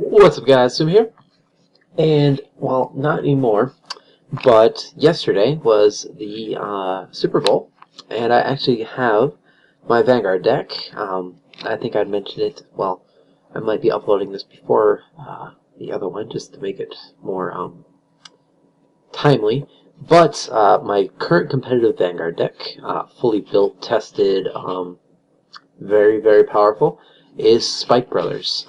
What's up, guys? Sim here. And, well, not anymore, but yesterday was the Super Bowl, and I actually have my Vanguard deck. I think I'd mentioned it, well, I might be uploading this before the other one just to make it more timely. But my current competitive Vanguard deck, fully built, tested, very, very powerful, is Spike Brothers.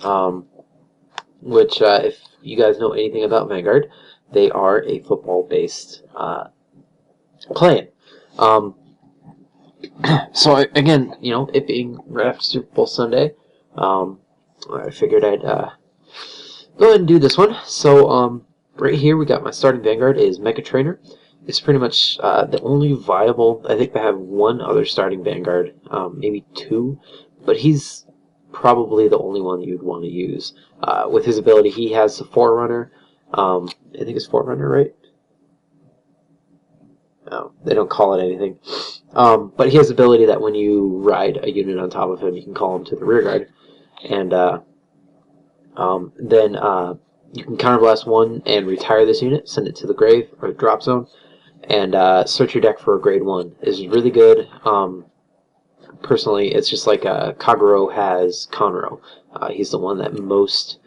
Which, if you guys know anything about Vanguard, they are a football-based clan. So again, you know, it being right after Super Bowl Sunday, I figured I'd go ahead and do this one. So right here we got my starting Vanguard is Mecha Trainer. It's pretty much the only viable. I think they have one other starting Vanguard, maybe two, but he's probably the only one you'd want to use. With his ability, he has the Forerunner. I think it's Forerunner, right? No, they don't call it anything. But he has the ability that when you ride a unit on top of him, you can call him to the rear guard. And then you can counterblast one and retire this unit, send it to the grave or the drop zone, and search your deck for a grade 1. It's really good. Personally, it's just like Kagero has Conroe. He's the one that most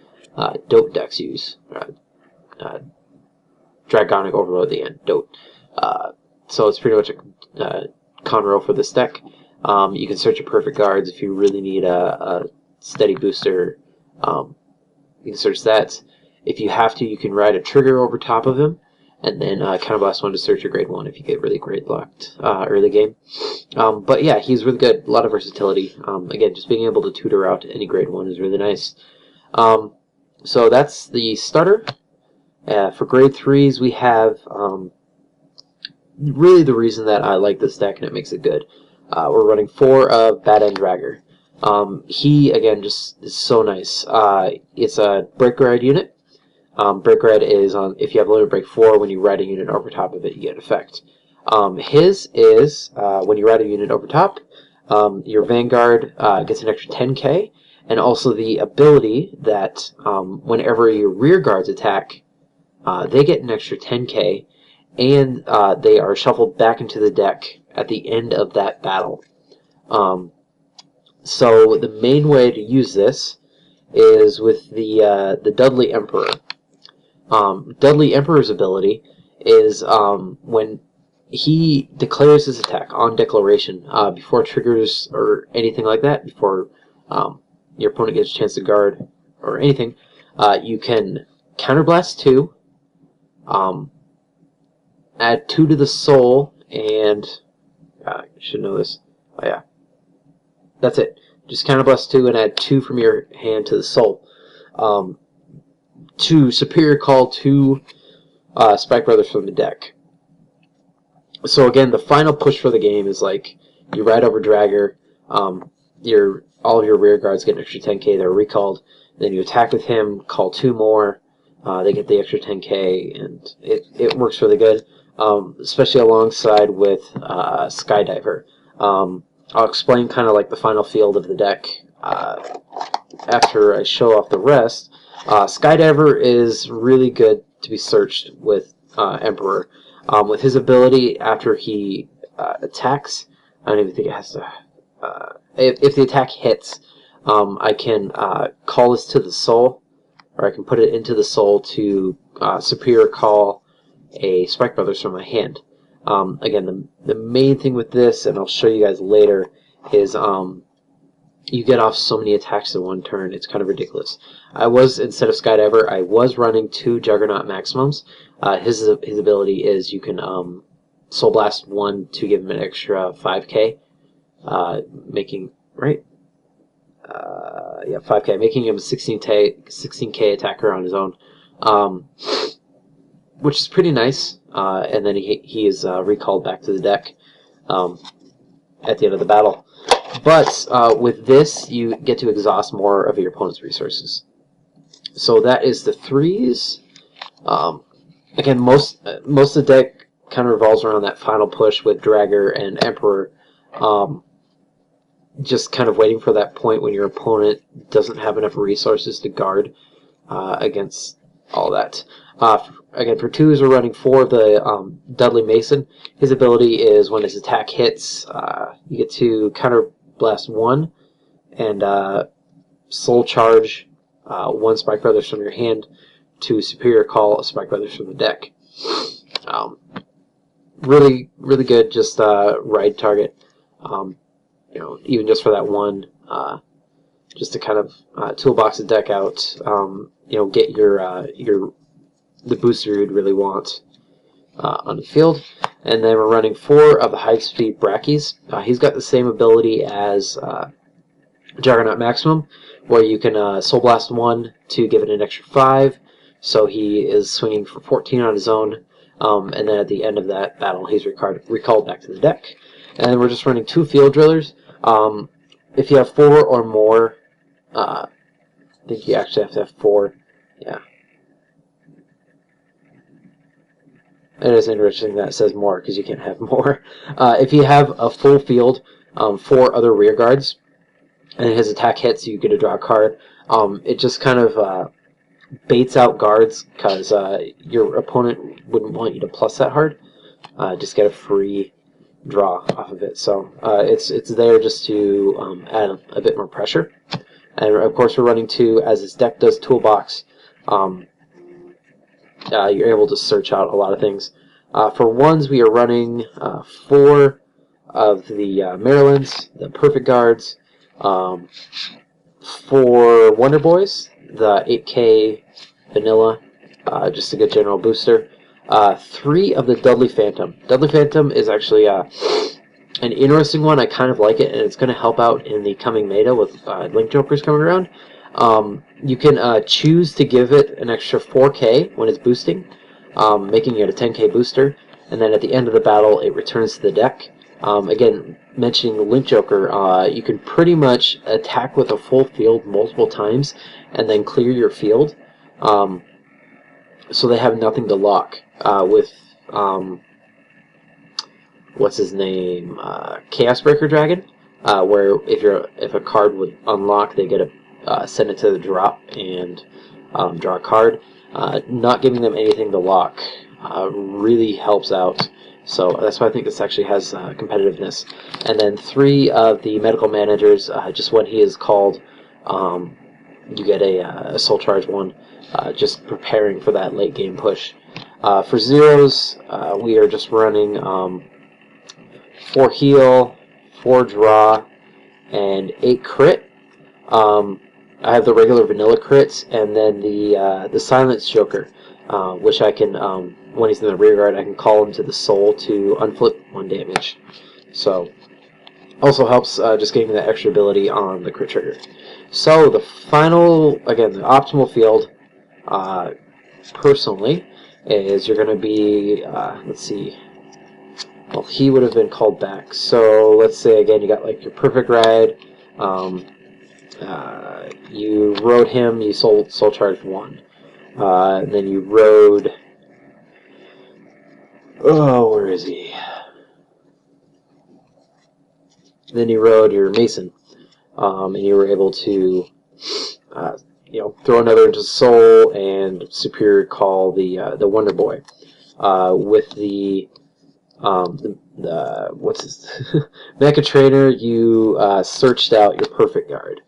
Dote decks use. Dragonic Overload at the end, Dote. So it's pretty much a Conroe for this deck. You can search your perfect guards if you really need a steady booster. You can search that. If you have to, you can ride a trigger over top of him, and then counterblast one to search your grade 1 if you get really great lucked early game. But yeah, he's really good. A lot of versatility. Again, just being able to tutor out any grade 1 is really nice. So that's the starter. For grade 3s, we have really the reason that I like this deck and it makes it good. We're running 4 of Bad End Dragger. He, again, just is so nice. It's a Break Ride unit. Break Red is on if you have limit break 4, when you ride a unit over top of it, you get an effect. His is when you ride a unit over top, your Vanguard gets an extra 10k, and also the ability that whenever your rear guards attack, they get an extra 10k, and they are shuffled back into the deck at the end of that battle. So the main way to use this is with the Dudley Emperor. Dudley Emperor's ability is when he declares his attack on declaration, before triggers or anything like that, before your opponent gets a chance to guard or anything, you can counterblast 2, add 2 to the soul, and I should know this. Oh yeah, that's it. Just counterblast 2 and add 2 from your hand to the soul. To superior call 2 Spike Brothers from the deck. So again, the final push for the game is like you ride over Dragger, all of your rear guards get an extra 10k, they're recalled, then you attack with him, call 2 more, they get the extra 10k, and it works really good, especially alongside with Skydiver. I'll explain kind of like the final field of the deck after I show off the rest. Skydiver is really good to be searched with Emperor. With his ability, after he attacks, I don't even think it has to... if the attack hits, I can call this to the soul, or I can put it into the soul to superior call a Spike Brothers from my hand. Again, the main thing with this, and I'll show you guys later, is you get off so many attacks in one turn, it's kind of ridiculous. Instead of Skydiver, I was running 2 Juggernaut Maximums. His ability is you can Soul Blast 1 to give him an extra 5k, making, right? Yeah, 5k, making him a 16k attacker on his own, which is pretty nice. And then he is recalled back to the deck at the end of the battle. But with this, you get to exhaust more of your opponent's resources. So that is the 3s. Again, most of the deck kind of revolves around that final push with Dragger and Emperor. Just kind of waiting for that point when your opponent doesn't have enough resources to guard. against all that. Again, for 2s, we're running 4 of the Dudley Mason. His ability is when his attack hits, you get to counter blast 1 and soul charge 1 Spike Brothers from your hand to superior call a Spike Brothers from the deck. Really good, just ride target. You know, even just for that one, just to kind of toolbox the deck out. You know, get the booster you'd really want on the field. And then we're running 4 of the high speed Brackies. He's got the same ability as Juggernaut Maximum, where you can Soul Blast 1 to give it an extra 5. So he is swinging for 14 on his own. And then at the end of that battle, he's recalled back to the deck. And we're just running 2 Field Drillers. If you have 4 or more, I think you actually have to have 4. Yeah. It is interesting that it says more, because you can't have more. If you have a full field, 4 other rear guards, and his attack hits, you get to draw a card. It just kind of baits out guards, because your opponent wouldn't want you to plus that hard. Just get a free draw off of it. So it's there just to add a bit more pressure. And of course we're running 2, as his deck does toolbox. You're able to search out a lot of things. For 1s, we are running 4 of the Marylands, the Perfect Guards. For Wonder Boys, the 8K Vanilla, just a good general booster. 3 of the Dudley Phantom. Dudley Phantom is actually an interesting one. I kind of like it, and it's going to help out in the coming meta with Link Jokers coming around. You can choose to give it an extra 4K when it's boosting, making it a 10K booster, and then at the end of the battle it returns to the deck. Again, mentioning the Link Joker, you can pretty much attack with a full field multiple times and then clear your field, so they have nothing to lock. With what's his name, Chaos Breaker Dragon, where if a card would unlock, they get a send it to the drop and draw a card. Not giving them anything to lock really helps out. So that's why I think this actually has competitiveness. And then 3 of the Medical Managers, just when he is called, you get a Soul Charge 1, just preparing for that late game push. For 0s, we are just running 4 heal, 4 draw, and 8 crit. I have the regular vanilla crits, and then the Silence Joker, which I can, when he's in the rear guard, I can call him to the soul to unflip 1 damage. So, also helps just getting that extra ability on the crit trigger. So, the final, again, the optimal field, personally, is you're going to be, let's see, well, he would have been called back. So, let's say, again, you got like your Perfect Ride, you rode him, you soul charged 1. And then you rode, oh, where is he? Then you rode your Mason, and you were able to, you know, throw another into soul and superior call the Wonder Boy. With the what's his Mecha Trainer, you searched out your Perfect Guard.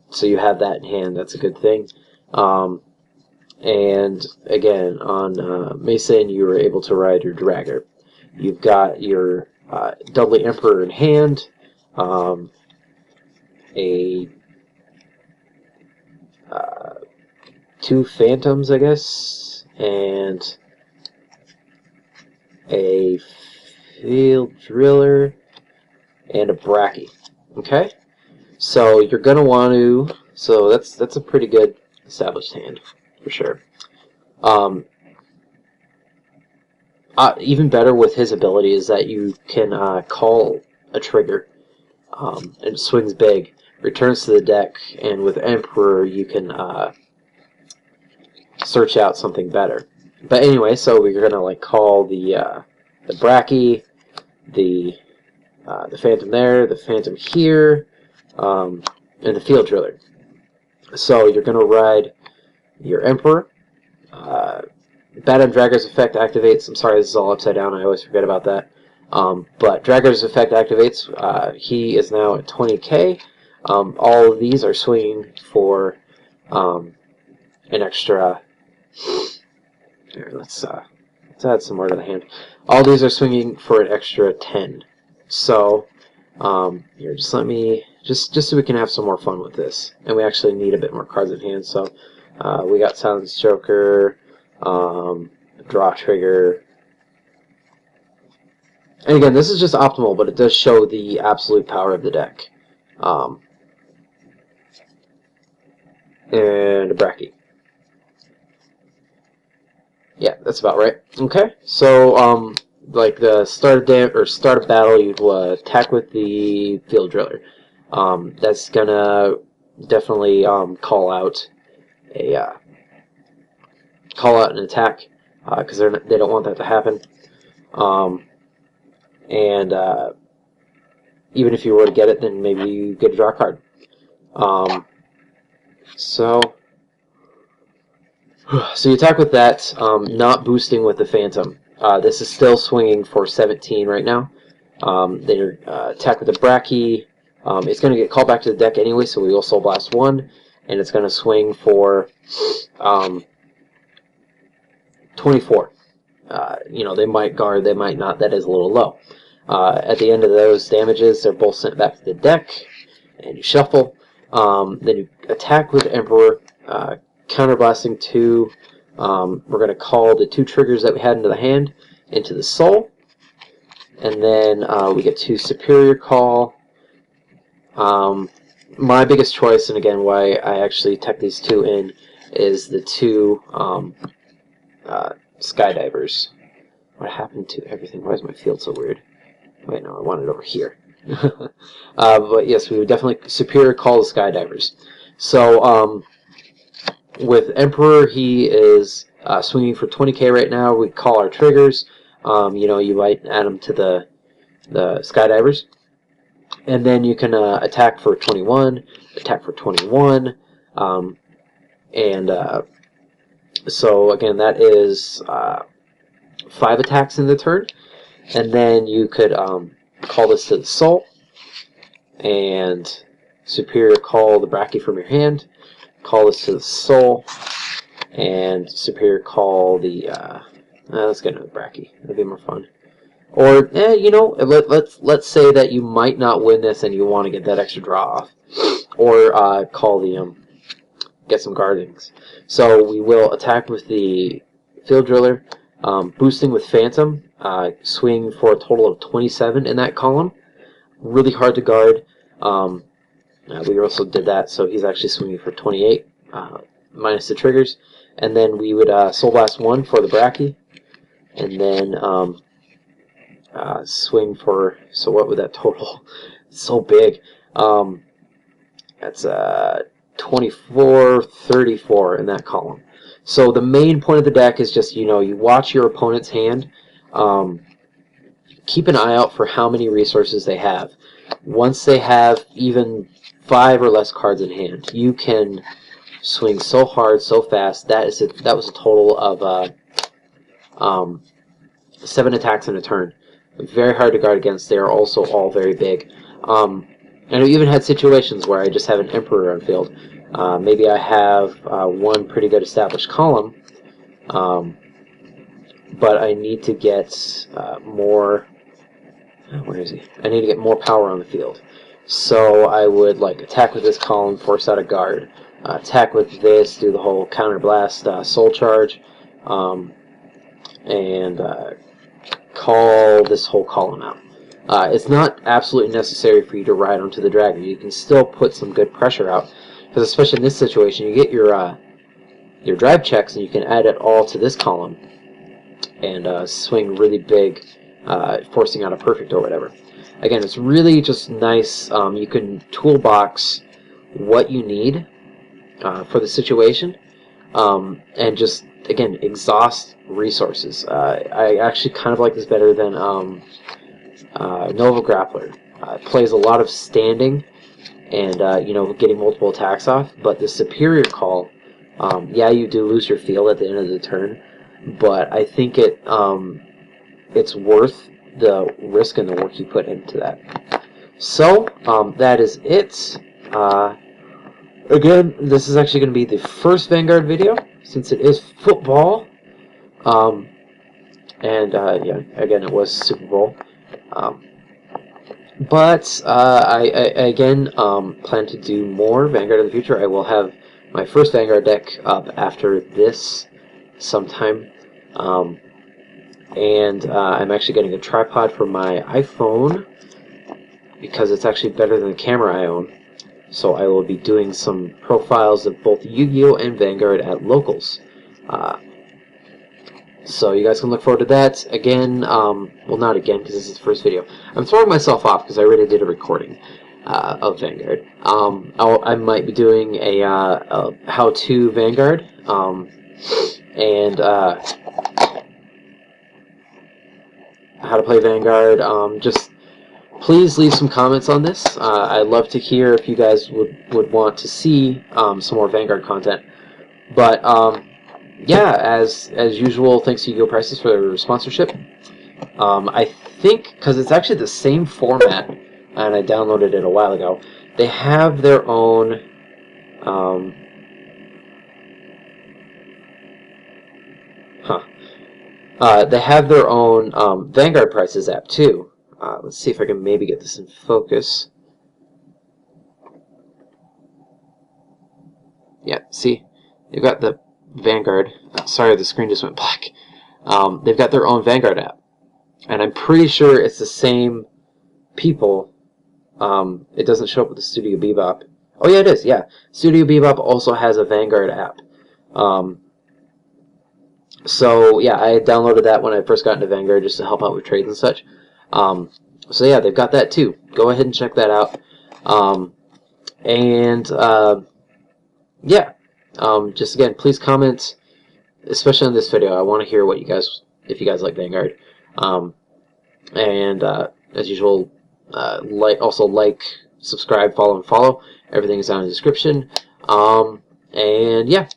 So you have that in hand. That's a good thing. And again, on Mason, you were able to ride your Dragger. You've got your Dudley Emperor in hand, a 2 Phantoms, I guess, and a Field Driller, and a Bracky. Okay? So you're going to want to, so that's a pretty good established hand, for sure. Even better with his ability is that you can call a trigger, and it swings big, returns to the deck, and with Emperor you can search out something better. But anyway, so we're gonna like call the Bracky, the Phantom there, the Phantom here, and the Field Driller. So you're gonna ride your Emperor. Bad on Dragger's effect activates. I'm sorry, this is all upside down. I always forget about that. But Dragger's effect activates. He is now at 20k. All of these are swinging for an extra. Here, let's add some more to the hand. All these are swinging for an extra 10. So here, just let me just so we can have some more fun with this, and we actually need a bit more cards in hand. So we got Silence Joker, Draw Trigger, and again, this is just optimal, but it does show the absolute power of the deck. And a Bracky. Yeah, that's about right. Okay, so like the start of battle, you'd attack with the Field Driller. That's gonna definitely call out an attack because they don't want that to happen. And even if you were to get it, then maybe you get a draw card. So you attack with that, not boosting with the Phantom. This is still swinging for 17 right now. Then you attack with the Bracky. It's going to get called back to the deck anyway, so we will Soul Blast 1, and it's going to swing for 24. You know, they might guard, they might not. That is a little low. At the end of those damages, they're both sent back to the deck, and you shuffle. Then you attack with Emperor, counterblasting 2. We're going to call the 2 triggers that we had into the hand into the soul, and then we get 2 Superior Call. My biggest choice, and again why I actually tuck these 2 in, is the 2 Skydivers. What happened to everything? Why is my field so weird? Wait, no, I want it over here. But yes, we would definitely Superior Call the Skydivers. So with Emperor, he is swinging for 20k right now. We call our triggers. You know, you might add them to the Skydivers. And then you can attack for 21, attack for 21, so again, that is 5 attacks in the turn. And then you could call this to the soul, and Superior Call the Bracky from your hand, call this to the soul, and Superior Call the let's get another Bracky. That'd be more fun. Or you know, let's say that you might not win this and you want to get that extra draw off, or call the get some guardings. So we will attack with the Field Driller, boosting with Phantom, swing for a total of 27 in that column. Really hard to guard. We also did that, so he's actually swinging for 28 minus the triggers, and then we would Soul Blast 1 for the Bracky, and then swing for, so what would that total? It's so big. That's 24, 34 in that column. So the main point of the deck is just, you know, you watch your opponent's hand. Keep an eye out for how many resources they have. Once they have even 5 or less cards in hand, you can swing so hard, so fast. That was a total of 7 attacks in a turn. Very hard to guard against. They are also all very big. And I've even had situations where I just have an Emperor on field. Maybe I have one pretty good established column, but I need to get more. Where is he? I need to get more power on the field. So I would like attack with this column, force out a guard. Attack with this, do the whole counterblast soul charge, and call this whole column out. It's not absolutely necessary for you to ride onto the dragon. You can still put some good pressure out, because especially in this situation, you get your drive checks and you can add it all to this column and swing really big, forcing out a perfect or whatever. Again, it's really just nice. You can toolbox what you need for the situation, and just, again, exhaust resources. I actually kind of like this better than Nova Grappler. It plays a lot of standing and you know, getting multiple attacks off, but the Superior Call Yeah, you do lose your field at the end of the turn, but I think it's worth the risk and the work you put into that. So, that is it. Again, this is actually going to be the first Vanguard video, since it is football. Yeah, again, it was Super Bowl. But I again plan to do more Vanguard in the future. I will have my first Vanguard deck up after this sometime. I'm actually getting a tripod for my iPhone because it's actually better than the camera I own. So I will be doing some profiles of both Yu-Gi-Oh! And Vanguard at locals. So you guys can look forward to that. Again, well, not again because this is the first video. I'm throwing myself off because I already did a recording of Vanguard. I might be doing a how-to Vanguard, and how to play Vanguard. Just please leave some comments on this. I'd love to hear if you guys would want to see some more Vanguard content. But yeah, as usual, thanks to Yu-Gi-Oh! Prices for their sponsorship. I think, because it's actually the same format, and I downloaded it a while ago, they have their own they have their own Vanguard Prices app too. Let's see if I can maybe get this in focus. Yeah, see, they've got the Vanguard. Sorry, the screen just went black. They've got their own Vanguard app, and I'm pretty sure it's the same people. It doesn't show up with the Studio Bebop. Oh yeah, it is. Yeah, Studio Bebop also has a Vanguard app. So yeah, I downloaded that when I first got into Vanguard just to help out with trades and such. So yeah, they've got that too. Go ahead and check that out. Yeah. Just again, please comment, especially on this video. I want to hear what you guys, if you guys like Vanguard. As usual, like, subscribe, follow. Everything is down in the description. Yeah,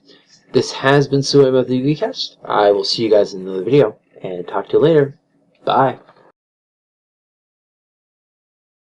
this has been Suway with the Yugicast. I will see you guys in another video, and talk to you later. Bye.